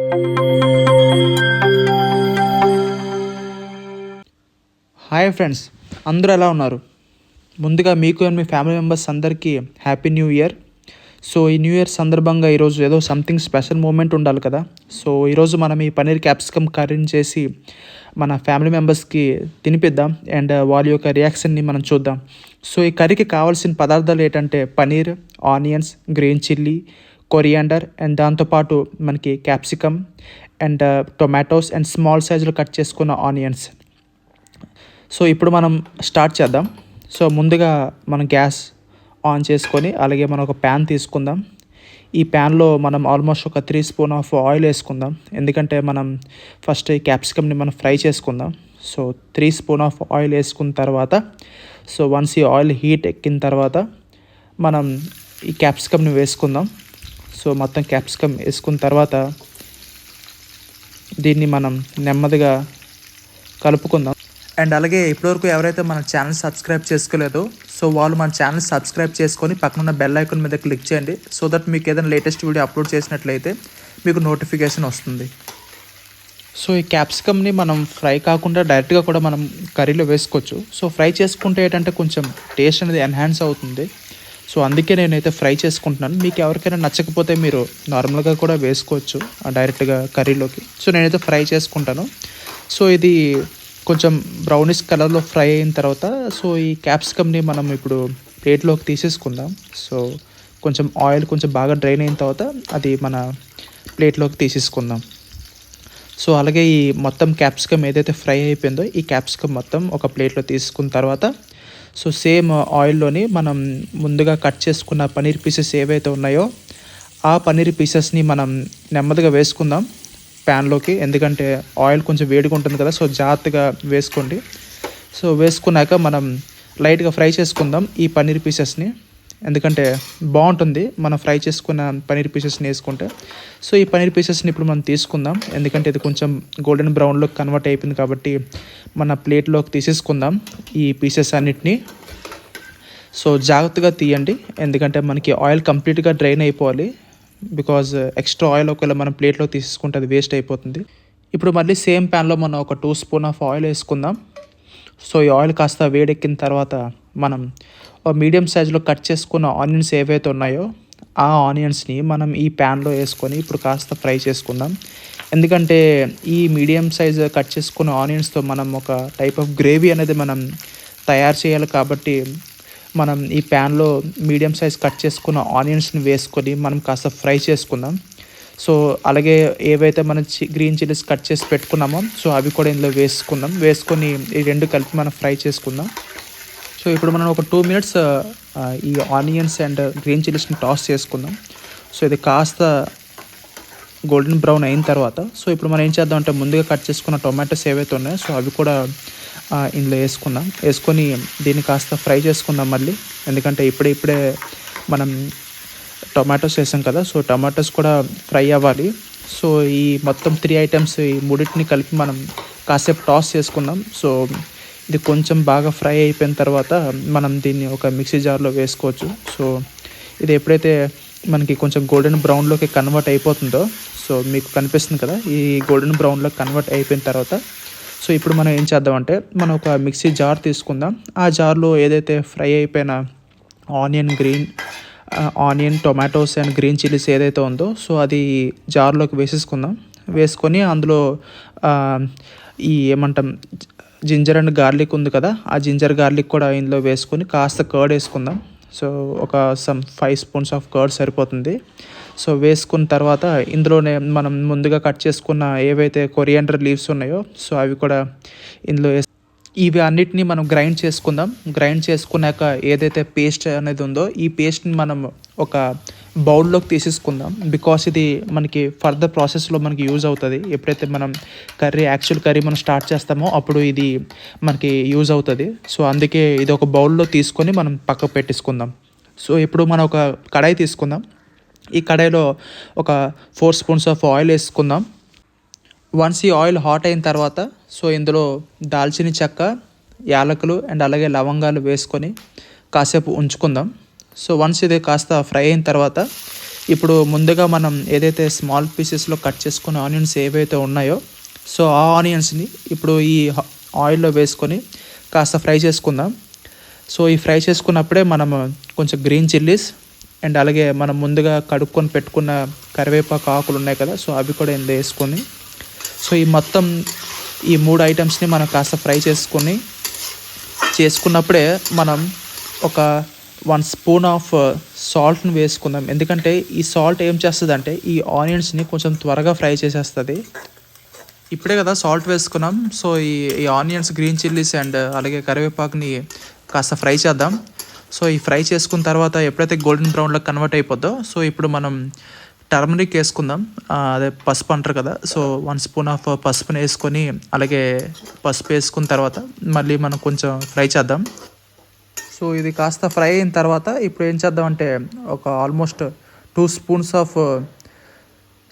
Hi friends, అందరూ ఎలా ఉన్నారు? ముందుగా మీకు అండ్ మీ ఫ్యామిలీ మెంబర్స్ అందరికీ హ్యాపీ న్యూ ఇయర్. సో ఈ న్యూ ఇయర్ సందర్భంగా ఈరోజు ఏదో సంథింగ్ స్పెషల్ మూమెంట్ ఉండాలి కదా. సో ఈరోజు మనం ఈ పన్నీర్ క్యాప్సికమ్ కర్రీని చేసి మన ఫ్యామిలీ మెంబర్స్కి తినిపిద్దాం అండ్ వాళ్ళ యొక్క రియాక్షన్ని మనం చూద్దాం. సో ఈ కర్రీకి కావాల్సిన పదార్థాలు ఏంటంటే paneer, onions, green chilli, coriander and దాంతోపాటు మనకి capsicum and tomatoes and small సైజులో కట్ చేసుకున్న ఆనియన్స్. సో ఇప్పుడు మనం స్టార్ట్ చేద్దాం. సో ముందుగా మనం గ్యాస్ ఆన్ చేసుకొని అలాగే మనం ఒక ప్యాన్ తీసుకుందాం. ఈ ప్యాన్లో మనం ఆల్మోస్ట్ ఒక 3 స్పూన్ ఆఫ్ ఆయిల్ వేసుకుందాం, ఎందుకంటే మనం ఫస్ట్ ఈ క్యాప్సికమ్ని మనం ఫ్రై చేసుకుందాం. సో 3 స్పూన్ ఆఫ్ ఆయిల్ వేసుకున్న తర్వాత సో వన్స్ ఈ ఆయిల్ హీట్ ఎక్కిన తర్వాత మనం ఈ క్యాప్సికమ్ని వేసుకుందాం. సో మొత్తం క్యాప్సికమ్ వేసుకున్న తర్వాత దీన్ని మనం నెమ్మదిగా కలుపుకుందాం. అండ్ అలాగే ఇప్పటివరకు ఎవరైతే మన ఛానల్ సబ్స్క్రైబ్ చేసుకోలేదో సో వాళ్ళు మన ఛానల్ సబ్స్క్రైబ్ చేసుకొని పక్కన బెల్ ఐకాన్ మీద క్లిక్ చేయండి. సో దట్ మీకు ఏదైనా లేటెస్ట్ వీడియో అప్లోడ్ చేసినట్లయితే మీకు నోటిఫికేషన్ వస్తుంది. సో ఈ క్యాప్సికమ్ని మనం ఫ్రై కాకుండా డైరెక్ట్గా కూడా మనం కర్రీలో వేసుకోవచ్చు. సో ఫ్రై చేసుకుంటే ఏంటంటే కొంచెం టేస్ట్ అనేది ఎన్హాన్స్ అవుతుంది. సో అందుకే నేనైతే ఫ్రై చేసుకుంటున్నాను. మీకు ఎవరికైనా నచ్చకపోతే మీరు నార్మల్గా కూడా వేసుకోవచ్చు డైరెక్ట్గా కర్రీలోకి. సో నేనైతే ఫ్రై చేసుకుంటాను. సో ఇది కొంచెం బ్రౌనిష్ కలర్లో ఫ్రై అయిన తర్వాత సో ఈ క్యాప్సికమ్ని మనం ఇప్పుడు ప్లేట్లోకి తీసేసుకుందాం. సో కొంచెం ఆయిల్ కొంచెం బాగా డ్రైన్ అయిన తర్వాత అది మన ప్లేట్లోకి తీసేసుకుందాం. సో అలాగే ఈ మొత్తం క్యాప్సికమ్ ఏదైతే ఫ్రై అయిపోయిందో ఈ క్యాప్సికమ్ మొత్తం ఒక ప్లేట్లో తీసుకున్న తర్వాత సో సేమ్ ఆయిల్లోని మనం ముందుగా కట్ చేసుకున్న పన్నీర్ పీసెస్ ఏవైతే ఉన్నాయో ఆ పన్నీర్ పీసెస్ని మనం నెమ్మదిగా వేసుకుందాం ప్యాన్లోకి, ఎందుకంటే ఆయిల్ కొంచెం వేడిగా ఉంటుంది కదా. సో జాగ్రత్తగా వేసుకోండి. సో వేసుకున్నాక మనం లైట్గా ఫ్రై చేసుకుందాం ఈ పన్నీర్ పీసెస్ని, ఎందుకంటే బాగుంటుంది మనం ఫ్రై చేసుకున్న పన్నీర్ పీసెస్ని వేసుకుంటే. సో ఈ పన్నీర్ పీసెస్ని ఇప్పుడు మనం తీసుకుందాం, ఎందుకంటే ఇది కొంచెం గోల్డెన్ బ్రౌన్లోకి కన్వర్ట్ అయిపోయింది కాబట్టి మన ప్లేట్లోకి తీసేసుకుందాం ఈ పీసెస్ అన్నిటినీ. సో జాగ్రత్తగా తీయండి, ఎందుకంటే మనకి ఆయిల్ కంప్లీట్గా డ్రైన్ అయిపోవాలి. బికాజ్ ఎక్స్ట్రా ఆయిల్ ఒకవేళ మనం ప్లేట్లో తీసుకుంటే అది వేస్ట్ అయిపోతుంది. ఇప్పుడు మళ్ళీ సేమ్ ప్యాన్లో మనం ఒక 2 స్పూన్ ఆఫ్ ఆయిల్ వేసుకుందాం. సో ఈ ఆయిల్ కాస్త వేడెక్కిన తర్వాత మనం మీడియం సైజులో కట్ చేసుకున్న ఆనియన్స్ ఏవైతే ఉన్నాయో ఆ ఆనియన్స్ని మనం ఈ ప్యాన్లో వేసుకొని ఇప్పుడు కాస్త ఫ్రై చేసుకుందాం. ఎందుకంటే ఈ మీడియం సైజ్ కట్ చేసుకున్న ఆనియన్స్తో మనం ఒక టైప్ ఆఫ్ గ్రేవీ అనేది మనం తయారు చేయాలి కాబట్టి మనం ఈ ప్యాన్లో మీడియం సైజ్ కట్ చేసుకున్న ఆనియన్స్ని వేసుకొని మనం కాస్త ఫ్రై చేసుకుందాం. సో అలాగే ఏవైతే మనం గ్రీన్ చిల్లీస్ కట్ చేసి పెట్టుకున్నామో సో అవి కూడా ఇందులో వేసుకొని ఈ రెండు కలిపి మనం ఫ్రై చేసుకుందాం. సో ఇప్పుడు మనం ఒక 2 మినిట్స్ ఈ ఆనియన్స్ అండ్ గ్రీన్ చిల్లీస్ని టాస్ చేసుకుందాం. సో ఇది కాస్త గోల్డెన్ బ్రౌన్ అయిన తర్వాత సో ఇప్పుడు మనం ఏం చేద్దాం అంటే ముందుగా కట్ చేసుకున్న టొమాటోస్ ఏవైతే ఉన్నాయో సో అవి కూడా ఇందులో వేసుకొని దీన్ని కాస్త ఫ్రై చేసుకుందాం మళ్ళీ, ఎందుకంటే ఇప్పుడే మనం టొమాటోస్ వేసాం కదా. సో టొమాటోస్ కూడా ఫ్రై అవ్వాలి. సో ఈ మొత్తం 3 ఐటమ్స్ ఈ మూడింటిని కలిపి మనం కాసేపు టాస్ చేసుకుందాం. సో ఇది కొంచెం బాగా ఫ్రై అయిపోయిన తర్వాత మనం దీన్ని ఒక మిక్సీ జార్లో వేసుకోవచ్చు. సో ఇది ఎప్పుడైతే మనకి కొంచెం గోల్డెన్ బ్రౌన్లోకి కన్వర్ట్ అయిపోతుందో సో మీకు కనిపిస్తుంది కదా, ఈ గోల్డెన్ బ్రౌన్లోకి కన్వర్ట్ అయిపోయిన తర్వాత సో ఇప్పుడు మనం ఏం చేద్దామంటే మనం ఒక మిక్సీ జార్ తీసుకుందాం. ఆ జార్లో ఏదైతే ఫ్రై అయిపోయిన onion tomatoes and green chillies ఏదైతే ఉందో సో అది జార్లోకి వేసుకొని అందులో ఈ ఏమంటాం జింజర్ అండ్ గార్లిక్ ఉంది కదా, ఆ జింజర్ గార్లిక్ కూడా ఇందులో వేసుకొని కాస్త కర్డ్ వేసుకుందాం. సో ఒక 5 స్పూన్స్ ఆఫ్ కర్డ్ సరిపోతుంది. సో వేసుకున్న తర్వాత ఇందులోనే మనం ముందుగా కట్ చేసుకున్న ఏవైతే కొరియాండర్ లీవ్స్ ఉన్నాయో సో అవి కూడా ఇందులో ఇవి అన్నిటినీ మనం గ్రైండ్ చేసుకున్నాక ఏదైతే పేస్ట్ అనేది ఉందో ఈ పేస్ట్ని మనం ఒక బౌల్లోకి తీసేసుకుందాం. బికాస్ ఇది మనకి ఫర్దర్ ప్రాసెస్లో మనకి యూజ్ అవుతుంది. ఎప్పుడైతే మనం యాక్చువల్ కర్రీ మనం స్టార్ట్ చేస్తామో అప్పుడు ఇది మనకి యూజ్ అవుతుంది. సో అందుకే ఇది ఒక బౌల్లో తీసుకొని మనం పక్కకు పెట్టేసుకుందాం. సో ఇప్పుడు మనం ఒక కడాయి తీసుకుందాం. ఈ కడాయిలో ఒక 4 స్పూన్స్ ఆఫ్ ఆయిల్ వేసుకుందాం. వన్స్ ఈ ఆయిల్ హాట్ అయిన తర్వాత సో ఇందులో దాల్చిన చెక్క, యాలకులు అండ్ అలాగే లవంగాలు వేసుకొని కాసేపు ఉంచుకుందాం. సో వన్స్ ఇది కాస్త ఫ్రై అయిన తర్వాత ఇప్పుడు ముందుగా మనం ఏదైతే స్మాల్ పీసెస్లో కట్ చేసుకున్న ఆనియన్స్ ఏవైతే ఉన్నాయో సో ఆ ఆనియన్స్ని ఇప్పుడు ఈ ఆయిల్లో వేసుకొని కాస్త ఫ్రై చేసుకుందాం. సో ఈ ఫ్రై చేసుకున్నప్పుడే మనం కొంచెం గ్రీన్ చిల్లీస్ అండ్ అలాగే మనం ముందుగా కడుక్కొని పెట్టుకున్న కరివేపాకు ఆకులు ఉన్నాయి కదా, సో అవి కూడా ఇందులో వేసుకొని సో ఈ మొత్తం ఈ 3 ఐటమ్స్ని మనం కాస్త ఫ్రై చేసుకున్నప్పుడే మనం ఒక 1 స్పూన్ ఆఫ్ సాల్ట్ని వేసుకుందాం. ఎందుకంటే ఈ సాల్ట్ ఏం చేస్తుంది అంటే ఈ ఆనియన్స్ని కొంచెం త్వరగా ఫ్రై చేసేస్తుంది. ఇప్పుడే కదా సాల్ట్ వేసుకున్నాం. సో ఈ ఆనియన్స్, గ్రీన్ చిల్లీస్ అండ్ అలాగే కరివేపాకుని కాస్త ఫ్రై చేద్దాం. సో ఈ ఫ్రై చేసుకున్న తర్వాత ఎప్పుడైతే గోల్డెన్ బ్రౌన్లో కన్వర్ట్ అయిపోద్దో సో ఇప్పుడు మనం టర్మరిక్ వేసుకుందాం. అదే పసుపు అంటారు కదా, సో 1 స్పూన్ ఆఫ్ పసుపుని వేసుకొని అలాగే పసుపు వేసుకున్న తర్వాత మళ్ళీ మనం కొంచెం ఫ్రై చేద్దాం. సో ఇది కాస్త ఫ్రై అయిన తర్వాత ఇప్పుడు ఏం చేద్దామంటే ఒక ఆల్మోస్ట్ 2 స్పూన్స్ ఆఫ్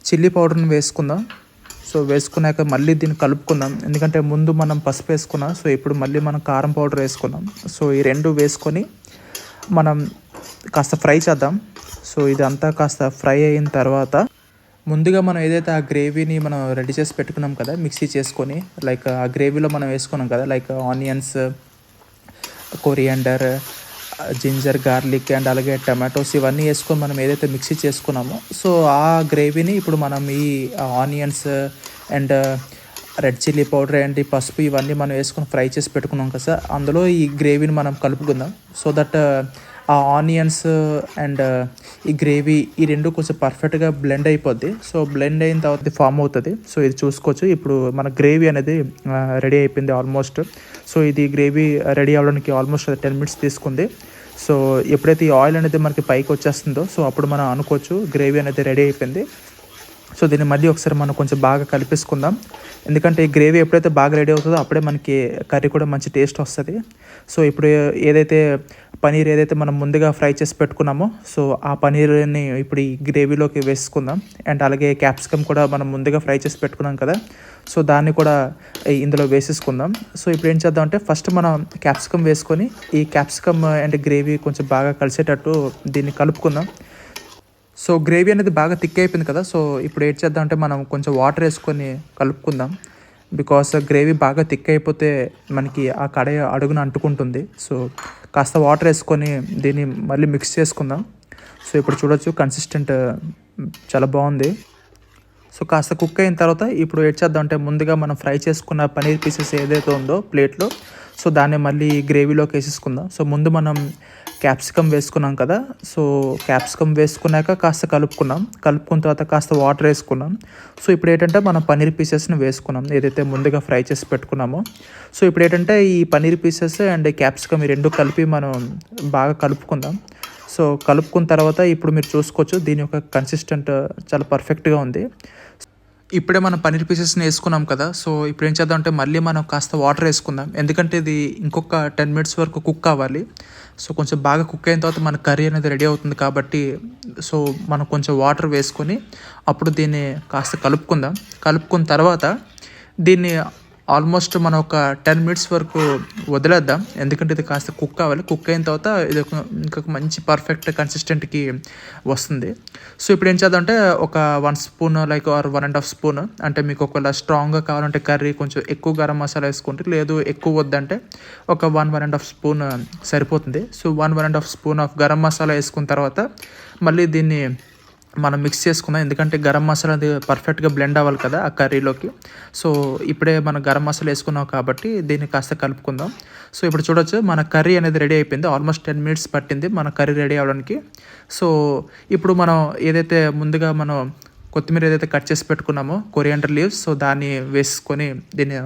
చిల్లీ పౌడర్ని వేసుకుందాం. సో వేసుకున్నాక మళ్ళీ దీన్ని కలుపుకుందాం. ఎందుకంటే ముందు మనం పసుపు వేసుకున్నాం, సో ఇప్పుడు మళ్ళీ మనం కారం పౌడర్ వేసుకున్నాం. సో ఈ 2 వేసుకొని మనం కాస్త ఫ్రై చేద్దాం. సో ఇదంతా కాస్త ఫ్రై అయిన తర్వాత ముందుగా మనం ఏదైతే ఆ గ్రేవీని మనం రెడీ చేసి పెట్టుకున్నాం కదా మిక్సీ చేసుకొని, లైక్ ఆ గ్రేవీలో మనం వేసుకున్నాం కదా, like onions, coriander, ginger, garlic and అలాగే టమాటోస్ ఇవన్నీ వేసుకొని మనం ఏదైతే మిక్సీ చేసుకున్నామో సో ఆ గ్రేవీని ఇప్పుడు మనం ఈ onions and red chilli powder and ఈ పసుపు ఇవన్నీ మనం వేసుకొని ఫ్రై చేసి పెట్టుకున్నాం కదా సార్, అందులో ఈ గ్రేవీని మనం కలుపుకుందాం. సో దట్ ఆ ఆనియన్స్ అండ్ ఈ గ్రేవీ ఈ 2 కొంచెం పర్ఫెక్ట్గా బ్లెండ్ అయిపోద్ది. సో బ్లెండ్ అయిన తర్వాత ఫామ్ అవుతుంది. సో ఇది చూసుకోవచ్చు. ఇప్పుడు మన గ్రేవీ అనేది రెడీ అయిపోయింది ఆల్మోస్ట్. సో ఇది గ్రేవీ రెడీ అవ్వడానికి ఆల్మోస్ట్ 10 మినిట్స్ తీసుకుంది. సో ఎప్పుడైతే ఈ ఆయిల్ అనేది మనకి పైకి వచ్చేస్తుందో సో అప్పుడు మనం అనుకోవచ్చు గ్రేవీ అనేది రెడీ అయిపోయింది. సో దీన్ని మళ్ళీ ఒకసారి మనం కొంచెం బాగా కలిపేసుకుందాం. ఎందుకంటే ఈ గ్రేవీ ఎప్పుడైతే బాగా రెడీ అవుతుందో అప్పుడే మనకి కర్రీ కూడా మంచి టేస్ట్ వస్తుంది. సో ఇప్పుడు ఏదైతే పనీర్ ఏదైతే మనం ముందుగా ఫ్రై చేసి పెట్టుకున్నామో సో ఆ పనీర్ని ఇప్పుడు ఈ గ్రేవీలోకి వేసుకుందాం. అండ్ అలాగే క్యాప్సికమ్ కూడా మనం ముందుగా ఫ్రై చేసి పెట్టుకున్నాం కదా, సో దాన్ని కూడా ఇందులో వేసేసుకుందాం. సో ఇప్పుడు ఏం చేద్దాం అంటే ఫస్ట్ మనం క్యాప్సికమ్ వేసుకొని ఈ క్యాప్సికమ్ అండ్ గ్రేవీ కొంచెం బాగా కలిసేటట్టు దీన్ని కలుపుకుందాం. సో గ్రేవీ అనేది బాగా థిక్ అయిపోయింది కదా, సో ఇప్పుడు ఏం చేద్దాం అంటే మనం కొంచెం వాటర్ వేసుకొని కలుపుకుందాం. బికాస్ గ్రేవీ బాగా థిక్ అయిపోతే మనకి ఆ కడాయి అడుగున అంటుకుంటుంది. సో కాస్త వాటర్ వేసుకొని దీన్ని మళ్ళీ మిక్స్ చేసుకుందాం. సో ఇప్పుడు చూడొచ్చు కన్సిస్టెంట్ చాలా బాగుంది. సో కాస్త కుక్ అయిన తర్వాత ఇప్పుడు ఏం చేద్దాం అంటే ముందుగా మనం ఫ్రై చేసుకున్న పనీర్ పీసెస్ ఏదైతే ఉందో ప్లేట్లో సో దాన్ని మళ్ళీ గ్రేవీలోకి వేసేసుకుందాం. సో ముందు మనం క్యాప్సికమ్ వేసుకున్నాం కదా, సో క్యాప్సికమ్ వేసుకున్నాక కాస్త కలుపుకున్న తర్వాత కాస్త వాటర్ వేసుకున్నాం. సో ఇప్పుడు ఏంటంటే మనం పనీర్ పీసెస్ని వేసుకున్నాం ఏదైతే ముందుగా ఫ్రై చేసి పెట్టుకున్నామో. సో ఇప్పుడు ఏంటంటే ఈ పనీర్ పీసెస్ అండ్ క్యాప్సికమ్ ఈ 2 కలిపి మనం బాగా కలుపుకుందాం. సో కలుపుకున్న తర్వాత ఇప్పుడు మీరు చూసుకోవచ్చు దీని యొక్క కన్సిస్టెంట్ చాలా పర్ఫెక్ట్గా ఉంది. ఇప్పుడే మనం పనీర్ పీసెస్ని వేసుకున్నాం కదా, సో ఇప్పుడు ఏం చేద్దాం అంటే మళ్ళీ మనం కాస్త వాటర్ వేసుకుందాం. ఎందుకంటే ఇది ఇంకొక 10 మినిట్స్ వరకు కుక్ అవ్వాలి. సో కొంచెం బాగా కుక్ అయిన తర్వాత మన కర్రీ అనేది రెడీ అవుతుంది కాబట్టి సో మనం కొంచెం వాటర్ వేసుకొని అప్పుడు దీన్ని కాస్త కలుపుకున్న తర్వాత దీన్ని ఆల్మోస్ట్ మనం ఒక 10 మినిట్స్ వరకు వదిలేద్దాం. ఎందుకంటే ఇది కాస్త కుక్ అవ్వాలి. కుక్ అయిన తర్వాత ఇది ఇంకొక మంచి పర్ఫెక్ట్ కన్సిస్టెంట్కి వస్తుంది. సో ఇప్పుడు ఏం చేద్దాం అంటే ఒక 1 స్పూన్ లైక్ ఆర్ 1.5 స్పూన్ అంటే మీకు ఒకవేళ స్ట్రాంగ్గా కావాలంటే కర్రీ కొంచెం ఎక్కువ గరం మసాలా వేసుకుంటే, లేదు ఎక్కువ వద్దంటే ఒక 1.5 స్పూన్ సరిపోతుంది. So 1.5 spoon of garam masala వేసుకున్న తర్వాత మళ్ళీ దీన్ని మనం మిక్స్ చేసుకుందాం. ఎందుకంటే గరం మసాలా అది పర్ఫెక్ట్గా బ్లెండ్ అవ్వాలి కదా ఆ కర్రీలోకి. సో ఇప్పుడే మనం గరం మసాలా వేసుకున్నాం కాబట్టి దీన్ని కాస్త కలుపుకుందాం. సో ఇప్పుడు చూడొచ్చు మన కర్రీ అనేది రెడీ అయిపోయింది. ఆల్మోస్ట్ 10 మినిట్స్ పట్టింది మన కర్రీ రెడీ అవ్వడానికి. సో ఇప్పుడు మనం ఏదైతే ముందుగా మనం కొత్తిమీర ఏదైతే కట్ చేసి పెట్టుకున్నామో కొరియాండర్ లీవ్స్, సో దాన్ని వేసుకొని దీన్ని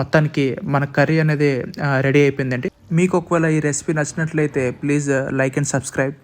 మొత్తానికి మన కర్రీ అనేది రెడీ అయిపోయిందండి. మీకు ఒకవేళ ఈ రెసిపీ నచ్చినట్లయితే ప్లీజ్ లైక్ అండ్ సబ్స్క్రైబ్.